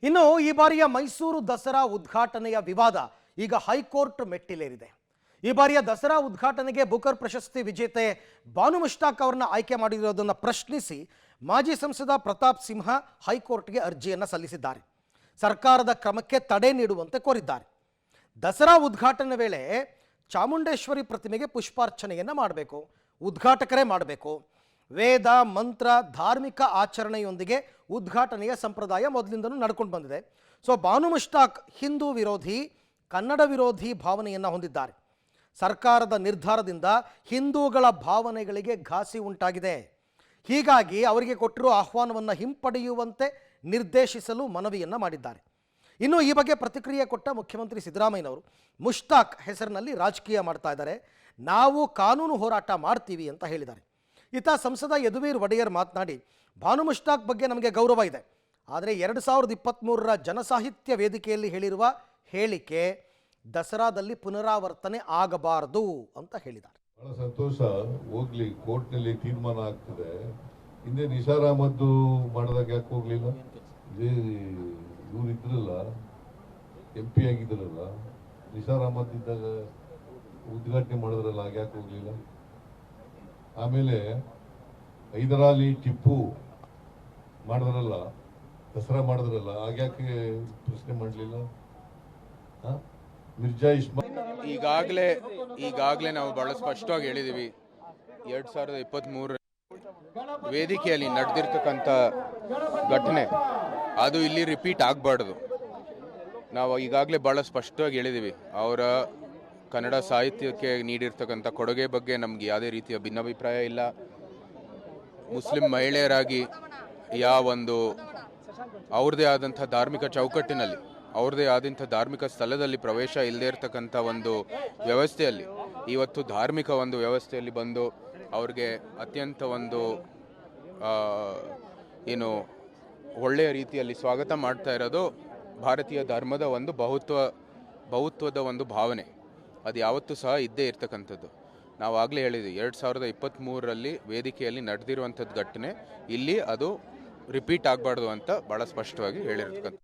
ಇನ್ನು ಈ ಬಾರಿಯ ಮೈಸೂರು ದಸರಾ ಉದ್ಘಾಟನೆಯ ವಿವಾದ ಈಗ ಹೈಕೋರ್ಟ್ ಮೆಟ್ಟಿಲೇರಿದೆ. ಈ ಬಾರಿಯ ದಸರಾ ಉದ್ಘಾಟನೆಗೆ ಬುಕರ್ ಪ್ರಶಸ್ತಿ ವಿಜೇತೆ ಬಾನು ಮುಷ್ತಾಕ್ ಅವರನ್ನ ಆಯ್ಕೆ ಮಾಡಿರೋದನ್ನು ಪ್ರಶ್ನಿಸಿ ಮಾಜಿ ಸಂಸದ ಪ್ರತಾಪ್ ಸಿಂಹ ಹೈಕೋರ್ಟ್ಗೆ ಅರ್ಜಿಯನ್ನು ಸಲ್ಲಿಸಿದ್ದಾರೆ. ಸರ್ಕಾರದ ಕ್ರಮಕ್ಕೆ ತಡೆ ನೀಡುವಂತೆ ಕೋರಿದ್ದಾರೆ. ದಸರಾ ಉದ್ಘಾಟನೆ ವೇಳೆ ಚಾಮುಂಡೇಶ್ವರಿ ಪ್ರತಿಮೆಗೆ ಪುಷ್ಪಾರ್ಚನೆಯನ್ನು ಮಾಡಬೇಕು, ಉದ್ಘಾಟಕರೇ ಮಾಡಬೇಕು. ವೇದ ಮಂತ್ರ ಧಾರ್ಮಿಕ ಆಚರಣೆಯೊಂದಿಗೆ ಉದ್ಘಾಟನೆಯ ಸಂಪ್ರದಾಯ ಮೊದಲಿಂದಲೂ ನಡ್ಕೊಂಡು ಬಂದಿದೆ. ಸೊ ಬಾನು ಮುಷ್ತಾಕ್ ಹಿಂದೂ ವಿರೋಧಿ, ಕನ್ನಡ ವಿರೋಧಿ ಭಾವನೆಯನ್ನು ಹೊಂದಿದ್ದಾರೆ. ಸರ್ಕಾರದ ನಿರ್ಧಾರದಿಂದ ಹಿಂದೂಗಳ ಭಾವನೆಗಳಿಗೆ ಘಾಸಿ ಉಂಟಾಗಿದೆ. ಹೀಗಾಗಿ ಅವರಿಗೆ ಕೊಟ್ಟಿರುವ ಆಹ್ವಾನವನ್ನು ಹಿಂಪಡೆಯುವಂತೆ ನಿರ್ದೇಶಿಸಲು ಮನವಿಯನ್ನು ಮಾಡಿದ್ದಾರೆ. ಇನ್ನು ಈ ಬಗ್ಗೆ ಪ್ರತಿಕ್ರಿಯೆ ಕೊಟ್ಟ ಮುಖ್ಯಮಂತ್ರಿ ಸಿದ್ದರಾಮಯ್ಯನವರು ಮುಷ್ತಾಕ್ ಹೆಸರಿನಲ್ಲಿ ರಾಜಕೀಯ ಮಾಡ್ತಾ ಇದ್ದಾರೆ, ನಾವು ಕಾನೂನು ಹೋರಾಟ ಮಾಡ್ತೀವಿ ಅಂತ ಹೇಳಿದ್ದಾರೆ. ಈತ ಸಂಸದ ಯದುವೀರ್ ಒಡೆಯರ್ ಮಾತನಾಡಿ, ಬಾನು ಮುಷ್ತಾಕ್ ಬಗ್ಗೆ ನಮಗೆ ಗೌರವ ಇದೆ, ಆದರೆ 2023ರ ಜನಸಾಹಿತ್ಯ ವೇದಿಕೆಯಲ್ಲಿ ಹೇಳಿರುವ ಹೇಳಿಕೆ ದಸರಾದಲ್ಲಿ ಪುನರಾವರ್ತನೆ ಆಗಬಾರದು ಅಂತ ಹೇಳಿದ್ದಾರೆ. ಬಹಳ ಸಂತೋಷ, ಹೋಗ್ಲಿ, ಕೋರ್ಟ್ನಲ್ಲಿ ತೀರ್ಮಾನ ಆಗ್ತದೆ. ಹಿಂದೆ ನಿಸಾರ್ ಅಹಮದ್ ಮಾಡಿದಾಗ ಯಾಕೆ ಹೋಗ್ಲಿಲ್ಲ? ಇವ್ರು ಇದ್ರಲ್ಲ, MP ಆಗಿದ್ರಲ್ಲ, ನಿಸಾರ್ ಅಹಮದ್ ಇದ್ದಾಗ ಉದ್ಘಾಟನೆ ಮಾಡಿದ್ರಲ್ಲ, ಯಾಕೆ ಹೋಗ್ಲಿಲ್ಲ? ಆಮೇಲೆ ಹೈದರಾಲಿ ಟಿಪ್ಪು ಮಾಡಿದ್ರಲ್ಲ, ದಸರಾ ಮಾಡಿದ್ರಲ್ಲ, ಆಗ್ಯಾಕೆ ಪ್ರಶ್ನೆ ಮಾಡಲಿಲ್ಲ? ಮಿರ್ಜಾ ಇಸ್ಮಾಯಿಲ್ ಈಗಾಗಲೇ ನಾವು ಬಹಳ ಸ್ಪಷ್ಟವಾಗಿ ಹೇಳಿದ್ದೀವಿ, 2023 ವೇದಿಕೆಯಲ್ಲಿ ನಡೆದಿರ್ತಕ್ಕಂಥ ಘಟನೆ ಅದು ಇಲ್ಲಿ ರಿಪೀಟ್ ಆಗಬಾರ್ದು. ನಾವು ಈಗಾಗಲೇ ಭಾಳ ಸ್ಪಷ್ಟವಾಗಿ ಹೇಳಿದ್ದೀವಿ, ಅವರ ಕನ್ನಡ ಸಾಹಿತ್ಯಕ್ಕೆ ನೀಡಿರ್ತಕ್ಕಂಥ ಕೊಡುಗೆ ಬಗ್ಗೆ ನಮಗೆ ಯಾವುದೇ ರೀತಿಯ ಭಿನ್ನಾಭಿಪ್ರಾಯ ಇಲ್ಲ. ಮುಸ್ಲಿಂ ಮಹಿಳೆಯರಾಗಿ ಯಾವೊಂದು ಅವ್ರದ್ದೇ ಆದಂಥ ಧಾರ್ಮಿಕ ಚೌಕಟ್ಟಿನಲ್ಲಿ, ಅವ್ರದ್ದೇ ಆದಂಥ ಧಾರ್ಮಿಕ ಸ್ಥಳದಲ್ಲಿ ಪ್ರವೇಶ ಇಲ್ಲದೆ ಇರತಕ್ಕಂಥ ಒಂದು ವ್ಯವಸ್ಥೆಯಲ್ಲಿ, ಇವತ್ತು ಧಾರ್ಮಿಕ ಒಂದು ವ್ಯವಸ್ಥೆಯಲ್ಲಿ ಬಂದು ಅವ್ರಿಗೆ ಅತ್ಯಂತ ಒಂದು ಒಳ್ಳೆಯ ರೀತಿಯಲ್ಲಿ ಸ್ವಾಗತ ಮಾಡ್ತಾ ಇರೋದು ಭಾರತೀಯ ಧರ್ಮದ ಒಂದು ಬಹುತ್ವದ ಒಂದು ಭಾವನೆ. ಅದು ಯಾವತ್ತೂ ಸಹ ಇದ್ದೇ ಇರ್ತಕ್ಕಂಥದ್ದು. ನಾವು ಆಗಲೇ ಹೇಳಿದ್ವಿ, 2023ರಲ್ಲಿ ವೇದಿಕೆಯಲ್ಲಿ ನಡೆದಿರುವಂಥದ್ದು ಘಟನೆ ಇಲ್ಲಿ ಅದು ರಿಪೀಟ್ ಆಗಬಾರ್ದು ಅಂತ ಭಾಳ ಸ್ಪಷ್ಟವಾಗಿ ಹೇಳಿರ್ತಕ್ಕಂಥ